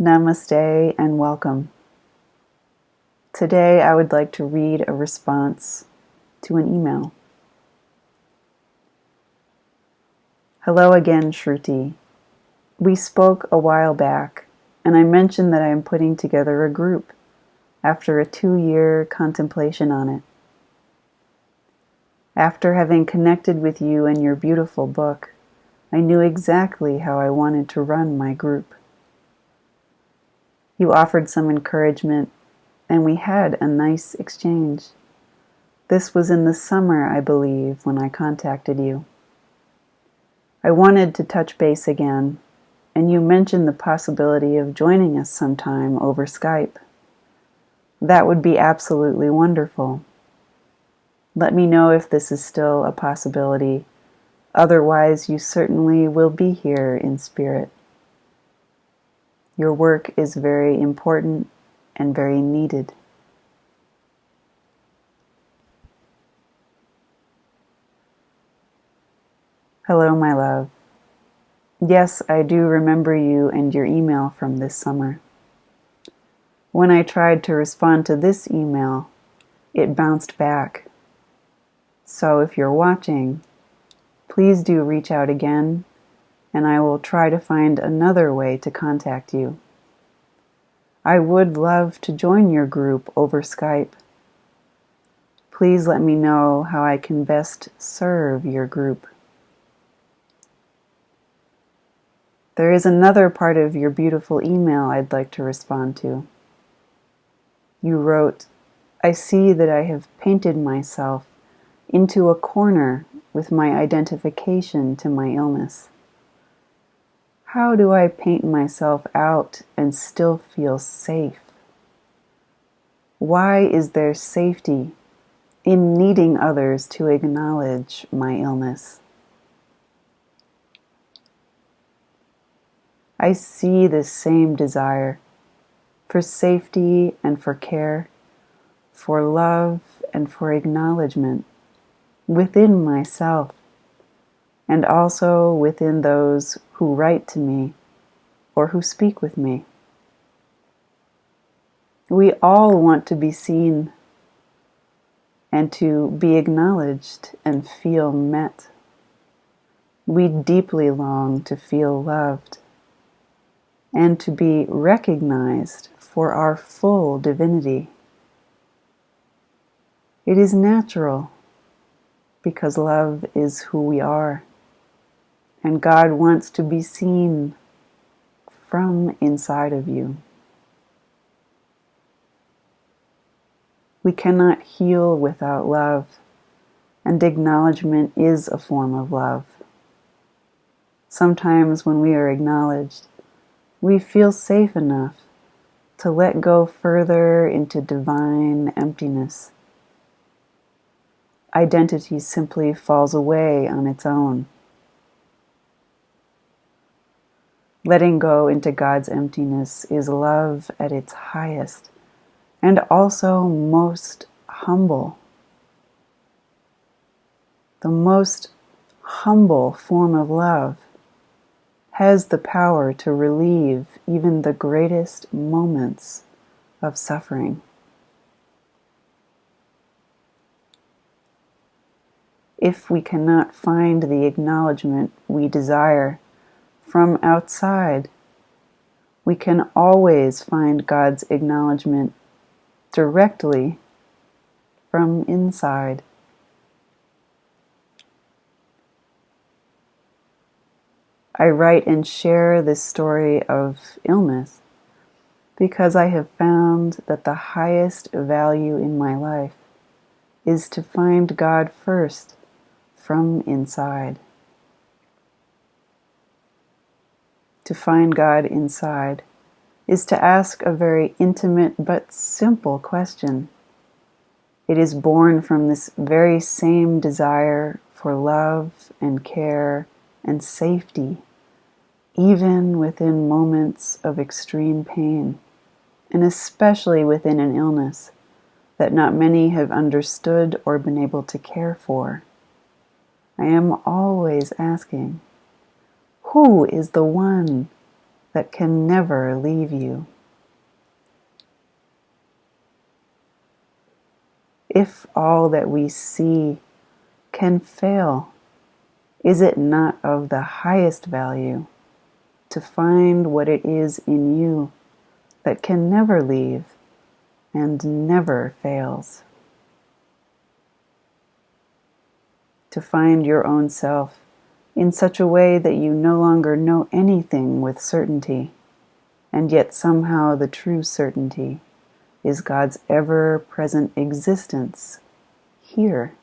Namaste and welcome. Today I would like to read a response to an email. Hello again, Shruti. We spoke a while back, and I mentioned that I am putting together a group after a 2-year contemplation on it. After having connected with you and your beautiful book, I knew exactly how I wanted to run my group. You offered some encouragement, and we had a nice exchange. This was in the summer, I believe, when I contacted you. I wanted to touch base again, and you mentioned the possibility of joining us sometime over Skype. That would be absolutely wonderful. Let me know if this is still a possibility. Otherwise, you certainly will be here in spirit. Your work is very important and very needed. Hello, my love. Yes, I do remember you and your email from this summer. When I tried to respond to this email, it bounced back. So if you're watching, please do reach out again, and I will try to find another way to contact you. I would love to join your group over Skype. Please let me know how I can best serve your group. There is another part of your beautiful email I'd like to respond to. You wrote, I see that I have painted myself into a corner with my identification to my illness. How do I paint myself out and still feel safe? Why is there safety in needing others to acknowledge my illness? I see this same desire for safety and for care, for love and for acknowledgement within myself, and also within those who write to me or who speak with me. We all want to be seen and to be acknowledged and feel met. We deeply long to feel loved and to be recognized for our full divinity. It is natural because love is who we are, and God wants to be seen from inside of you. We cannot heal without love, and acknowledgement is a form of love. Sometimes when we are acknowledged, we feel safe enough to let go further into divine emptiness. Identity simply falls away on its own. Letting go into God's emptiness is love at its highest and also most humble. The most humble form of love has the power to relieve even the greatest moments of suffering. If we cannot find the acknowledgement we desire from outside, we can always find God's acknowledgement directly from inside. I write and share this story of illness because I have found that the highest value in my life is to find God first from inside. To find God inside is to ask a very intimate but simple question. It is born from this very same desire for love and care and safety, even within moments of extreme pain, and especially within an illness that not many have understood or been able to care for. I am always asking, who is the one that can never leave you. If all that we see can fail, is it not of the highest value to find what it is in you that can never leave and never fails? To find your own self in such a way that you no longer know anything with certainty, and yet somehow the true certainty is God's ever-present existence here.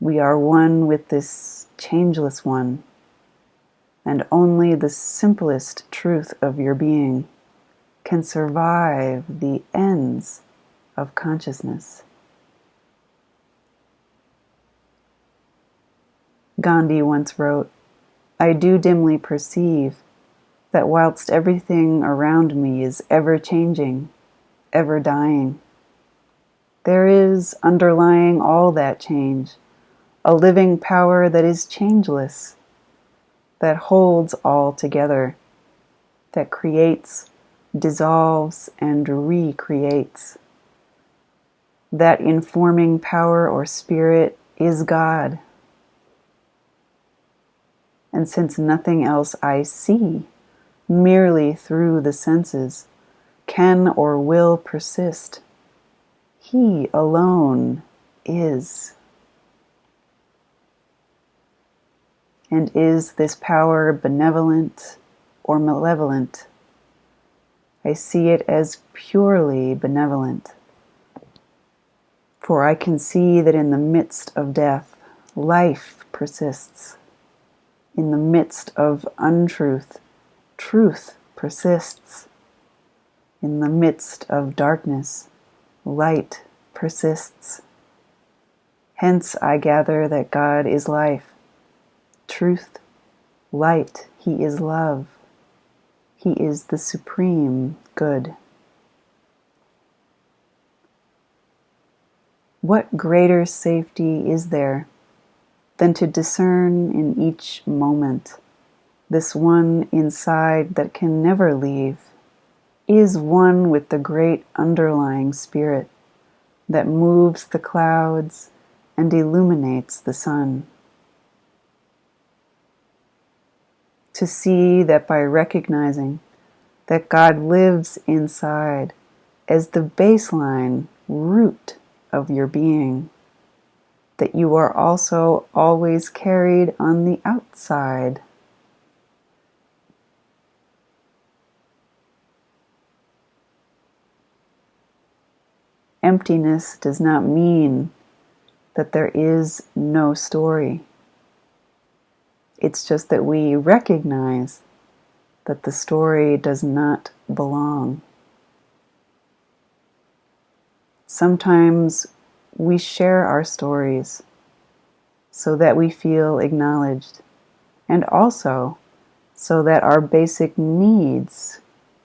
We are one with this changeless one, and only the simplest truth of your being can survive the ends of consciousness. Gandhi once wrote, "I do dimly perceive that whilst everything around me is ever changing, ever dying, there is underlying all that change a living power that is changeless, that holds all together, that creates, dissolves, and recreates. That informing power or spirit is God. And since nothing else I see, merely through the senses, can or will persist, He alone is." And is this power benevolent or malevolent? I see it as purely benevolent. For I can see that in the midst of death, life persists. In the midst of untruth, truth persists. In the midst of darkness, light persists. Hence I gather that God is life, truth, light. He is love. He is the supreme good. What greater safety is there than to discern in each moment this one inside that can never leave, is one with the great underlying spirit that moves the clouds and illuminates the sun. To see that by recognizing that God lives inside as the baseline root of your being, that you are also always carried on the outside. Emptiness does not mean that there is no story. It's just that we recognize that the story does not belong. Sometimes we share our stories so that we feel acknowledged, and also so that our basic needs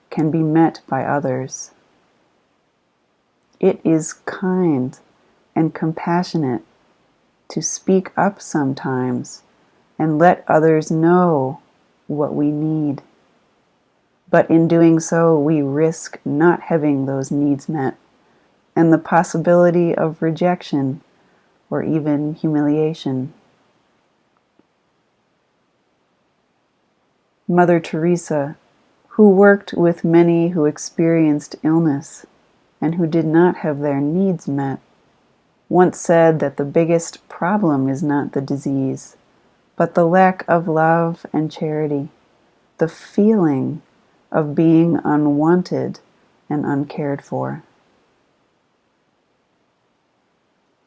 can be met by others. It is kind and compassionate to speak up sometimes and let others know what we need. But in doing so, we risk not having those needs met and the possibility of rejection or even humiliation. Mother Teresa, who worked with many who experienced illness and who did not have their needs met, once said that the biggest problem is not the disease, but the lack of love and charity, the feeling of being unwanted and uncared for.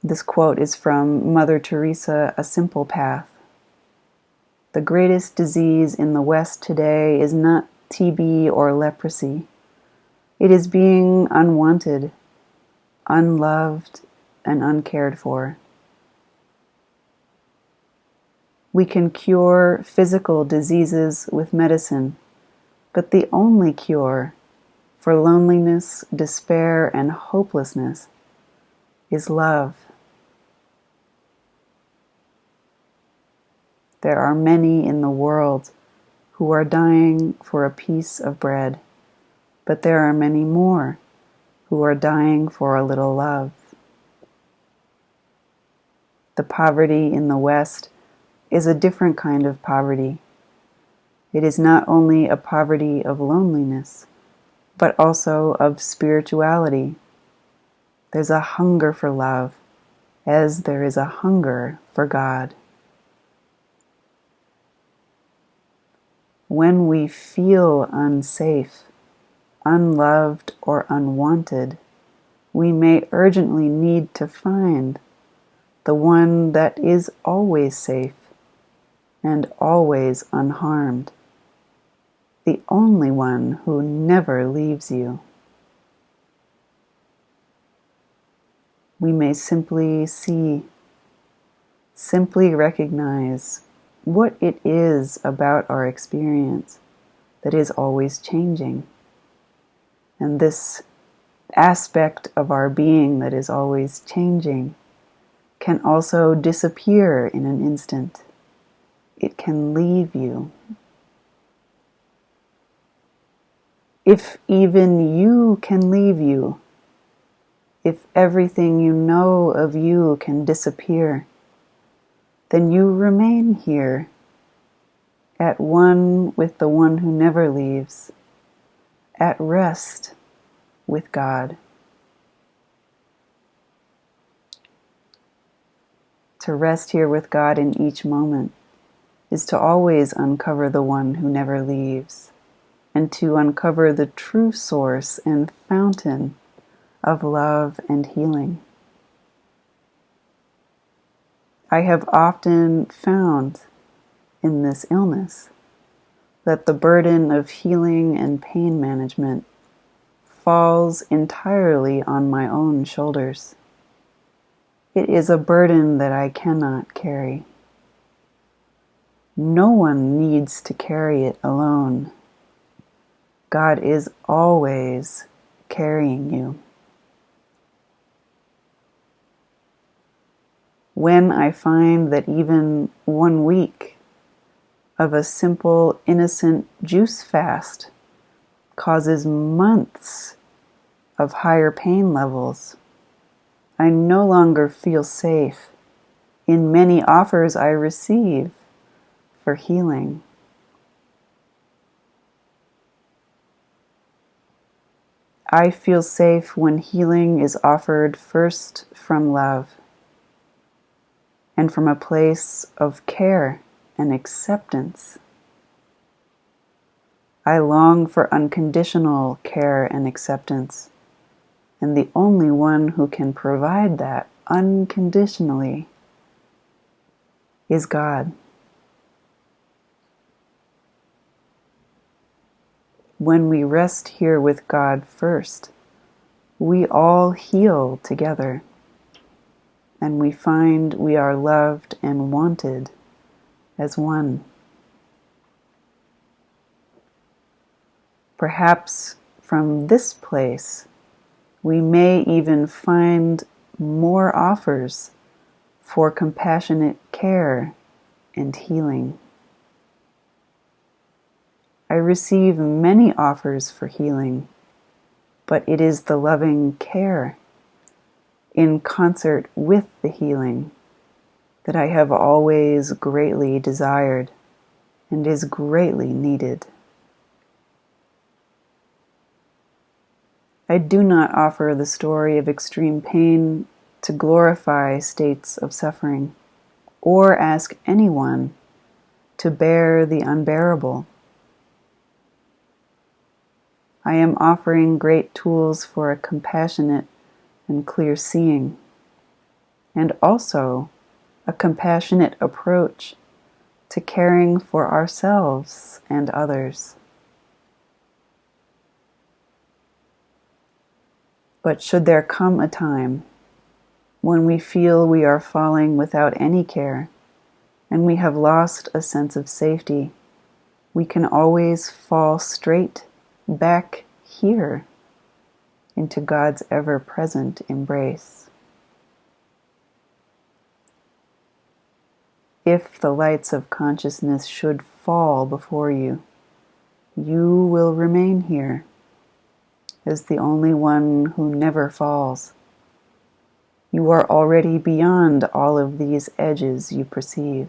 This quote is from Mother Teresa, A Simple Path. The greatest disease in the West today is not TB or leprosy. It is being unwanted, unloved, and uncared for. We can cure physical diseases with medicine, but the only cure for loneliness, despair, and hopelessness is love. There are many in the world who are dying for a piece of bread, but there are many more who are dying for a little love. The poverty in the West is a different kind of poverty. It is not only a poverty of loneliness, but also of spirituality. There's a hunger for love, as there is a hunger for God. When we feel unsafe, unloved, or unwanted, we may urgently need to find the one that is always safe and always unharmed, the only one who never leaves you. We may simply see, simply recognize what it is about our experience that is always changing. And this aspect of our being that is always changing can also disappear in an instant. It can leave you. If even you can leave you, if everything you know of you can disappear, then you remain here, at one with the one who never leaves, at rest with God. To rest here with God in each moment is to always uncover the one who never leaves, and to uncover the true source and fountain of love and healing. I have often found in this illness that the burden of healing and pain management falls entirely on my own shoulders. It is a burden that I cannot carry. No one needs to carry it alone. God is always carrying you. When I find that even 1 week of a simple, innocent juice fast causes months of higher pain levels, I no longer feel safe in many offers I receive for healing. I feel safe when healing is offered first from love and from a place of care and acceptance. I long for unconditional care and acceptance, and the only one who can provide that unconditionally is God. When we rest here with God first, we all heal together, and we find we are loved and wanted as one. Perhaps from this place, we may even find more offers for compassionate care and healing. I receive many offers for healing, but it is the loving care in concert with the healing that I have always greatly desired and is greatly needed. I do not offer the story of extreme pain to glorify states of suffering or ask anyone to bear the unbearable. I am offering great tools for a compassionate and clear seeing, and also a compassionate approach to caring for ourselves and others. But should there come a time when we feel we are falling without any care and we have lost a sense of safety, we can always fall straight back here into God's ever-present embrace. if the lights of consciousness should fall before you, you will remain here as the only one who never falls. You are already beyond all of these edges you perceive.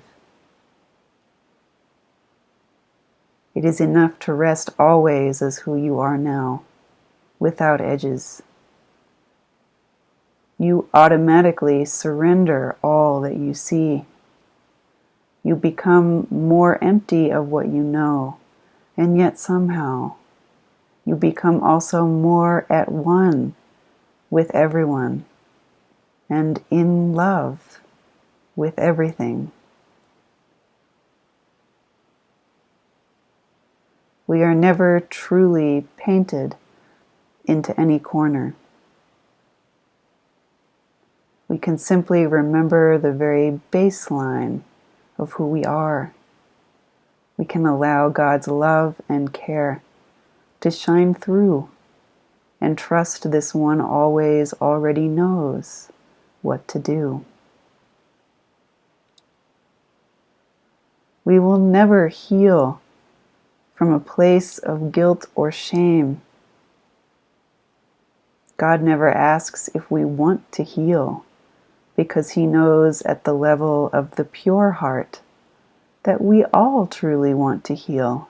It is enough to rest always as who you are now, without edges. You automatically surrender all that you see. You become more empty of what you know, and yet somehow you become also more at one with everyone and in love with everything. We are never truly painted into any corner. We can simply remember the very baseline of who we are. We can allow God's love and care to shine through and trust this one always already knows what to do. We will never heal from a place of guilt or shame. God never asks if we want to heal, because He knows at the level of the pure heart that we all truly want to heal,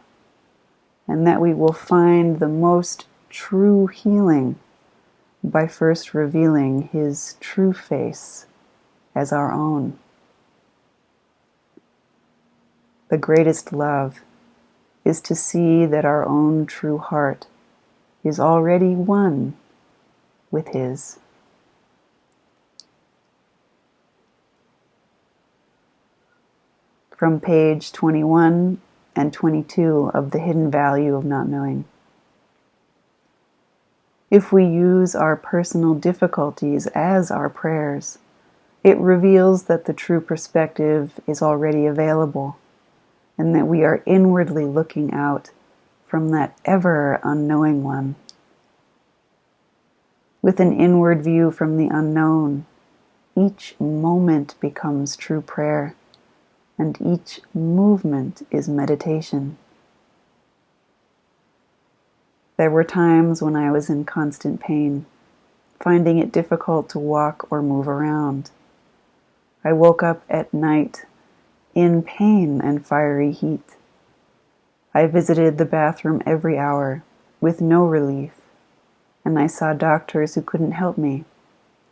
and that we will find the most true healing by first revealing His true face as our own. The greatest love is to see that our own true heart is already one with His. From page 21 and 22 of The Hidden Value of Not Knowing. If we use our personal difficulties as our prayers, it reveals that the true perspective is already available, and that we are inwardly looking out from that ever unknowing one. With an inward view from the unknown, each moment becomes true prayer, and each movement is meditation. There were times when I was in constant pain, finding it difficult to walk or move around. I woke up at night in pain and fiery heat. I visited the bathroom every hour with no relief, and I saw doctors who couldn't help me,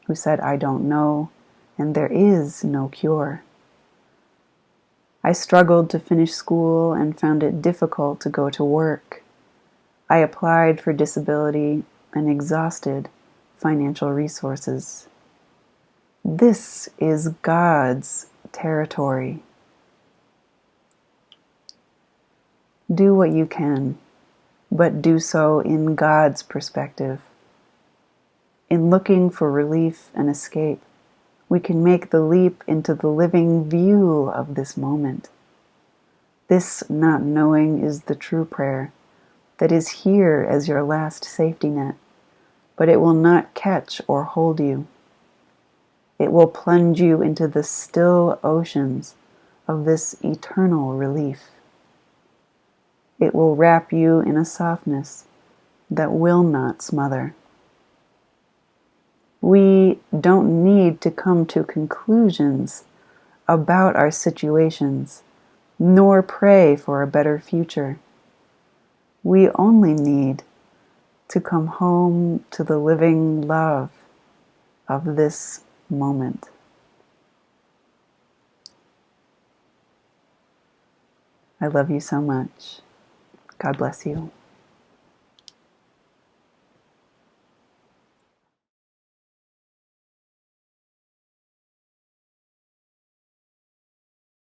who said, "I don't know, and there is no cure." I struggled to finish school and found it difficult to go to work. I applied for disability and exhausted financial resources. This is God's territory. Do what you can, but do so in God's perspective. In looking for relief and escape, we can make the leap into the living view of this moment. This not knowing is the true prayer that is here as your last safety net, but it will not catch or hold you. It will plunge you into the still oceans of this eternal relief. It will wrap you in a softness that will not smother. We don't need to come to conclusions about our situations, nor pray for a better future. We only need to come home to the living love of this moment. I love you so much. God bless you.